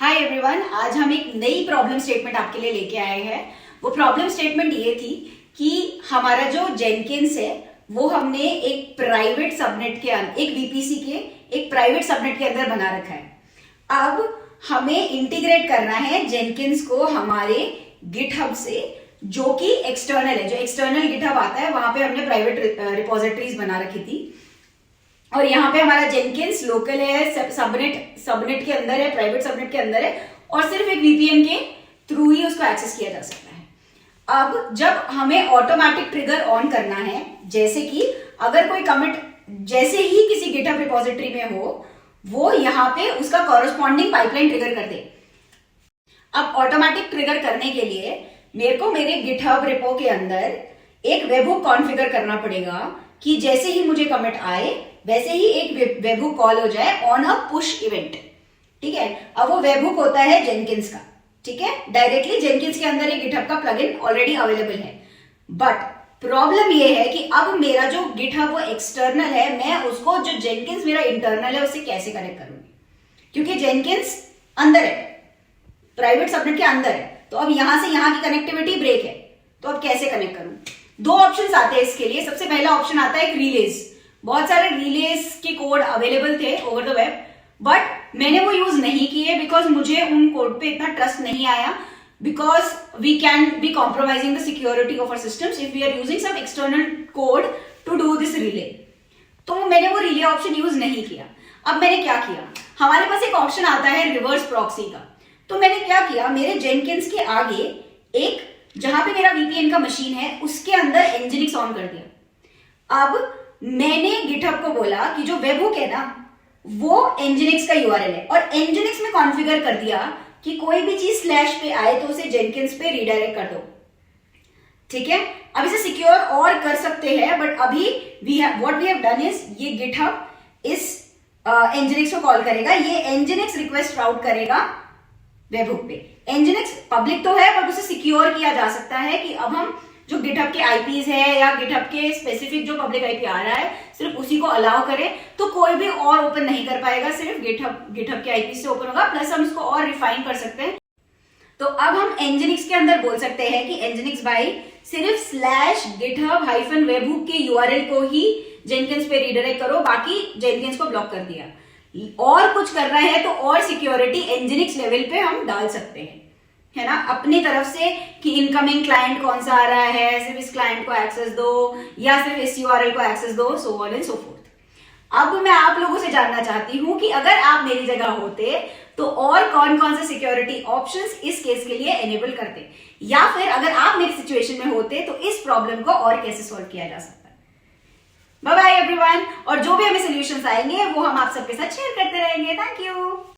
Hi everyone, आज हम एक नई प्रॉब्लम स्टेटमेंट आपके लिए लेके आए हैं। वो प्रॉब्लम स्टेटमेंट ये थी कि हमारा जो जेनकिंस है वो हमने एक प्राइवेट सबनेट के अंदर, एक वीपीसी के एक प्राइवेट सबनेट के अंदर बना रखा है। अब हमें इंटीग्रेट करना है जेनकिंस को हमारे गिटहब से, जो कि एक्सटर्नल है। जो एक्सटर्नल गिटहब आता है वहां पे हमने प्राइवेट रिपोजिटरीज बना रखी थी और यहाँ पे हमारा जेनकिंस लोकल है, सबनेट के अंदर है, प्राइवेट सबनेट के अंदर है और सिर्फ एक वीपीएन के थ्रू ही उसको एक्सेस किया जा सकता है। अब जब हमें ऑटोमेटिक ट्रिगर ऑन करना है, जैसे कि अगर कोई कमिट जैसे ही किसी गिटहब रिपोजिटरी में हो, वो यहाँ पे उसका कॉरेस्पॉन्डिंग पाइपलाइन ट्रिगर कर दे। अब ऑटोमेटिक ट्रिगर करने के लिए मेरे को मेरे गिटहब रिपो के अंदर एक वेबहुक कॉन्फ़िगर करना पड़ेगा कि जैसे ही मुझे कमिट आए वैसे ही एक वेबहुक कॉल हो जाए ऑन अ पुश इवेंट। ठीक है, अब वो वेबहुक होता है जेनकिंस का। ठीक है, डायरेक्टली जेनकिंस के अंदर एक गिटहब का प्लगइन ऑलरेडी अवेलेबल है। बट प्रॉब्लम ये है कि अब मेरा जो गिटहब वो एक्सटर्नल है, मैं उसको जो जेनकिंस मेरा इंटरनल है उससे कैसे कनेक्ट करूंगी, क्योंकि जेनकिंस अंदर है, प्राइवेट सबनेट के अंदर है। तो अब यहां से यहां की कनेक्टिविटी ब्रेक है, तो अब कैसे कनेक्ट करूं? दो ऑप्शन आते हैं इसके लिए। सबसे पहला ऑप्शन आता है एक रिलेज। बहुत सारे रिलेज के कोड अवेलेबल थे ओवर द वेब, बट मैंने वो यूज नहीं किए बिकॉज मुझे उन कोड पे इतना ट्रस्ट नहीं आया, because we can be compromising the security of our systems if we are using some external code to do this relay. तो मैंने वो रिले ऑप्शन यूज नहीं किया। अब मैंने क्या किया, हमारे पास एक ऑप्शन आता है रिवर्स प्रॉक्सी का। तो मैंने क्या किया, मेरे जेनकिंस के आगे एक, जहां पे मेरा वीपीएन का मशीन है, उसके अंदर एनजिनिक्स ऑन कर दिया। अब मैंने गिटहब को बोला कि जो वेबहुक है ना वो एनजिनिक्स का यूआरएल है, और एनजिनिक्स में कॉन्फ़िगर कर दिया कि कोई भी चीज स्लैश पे आए तो उसे जेनकिंस पे रीडायरेक्ट कर दो। ठीक है, अब इसे सिक्योर और कर सकते हैं, बट अभी what we have done is, ये गिटहब इस एनजिनिक्स को कॉल करेगा, ये एनजिनिक्स रिक्वेस्ट राउट करेगा वेबहुक पे। एनजिनिक्स पब्लिक तो है, बट उसे सिक्योर किया जा सकता है कि अब हम जो गिटहब के आईपीज है या गिटहब के स्पेसिफिक जो पब्लिक आईपी आ रहा है सिर्फ उसी को अलाउ करें, तो कोई भी और ओपन नहीं कर पाएगा, सिर्फ गिटहब के आईपी से ओपन होगा। प्लस हम इसको और रिफाइन कर सकते हैं। तो अब हम एनजिनिक्स के अंदर बोल सकते हैं कि एनजिनिक्स बाई सिर्फ /github-webhook के यूआरएल को ही जेनकिंस पे रीडायरेक्ट करो, बाकी जेनकिंस को ब्लॉक कर दिया। और कुछ करना है तो और सिक्योरिटी एनजिनिक्स लेवल पे हम डाल सकते हैं, है ना, अपनी तरफ से, कि इनकमिंग क्लाइंट कौन सा आ रहा है, सिर्फ इस क्लाइंट को एक्सेस दो या सिर्फ इस यूआरएल को एक्सेस दो, so on and so fourth. अब मैं आप लोगों से जानना चाहती हूं कि अगर आप मेरी जगह होते तो और कौन कौन से सिक्योरिटी ऑप्शंस इस केस के लिए एनेबल करते, या फिर अगर आप मेरी सिचुएशन में होते तो इस प्रॉब्लम को और कैसे सॉल्व किया जा सकता है। बाय बाय एवरीवन, और जो भी हमें सोल्यूशंस आएंगे वो हम आप सबके साथ शेयर करते रहेंगे। Thank you.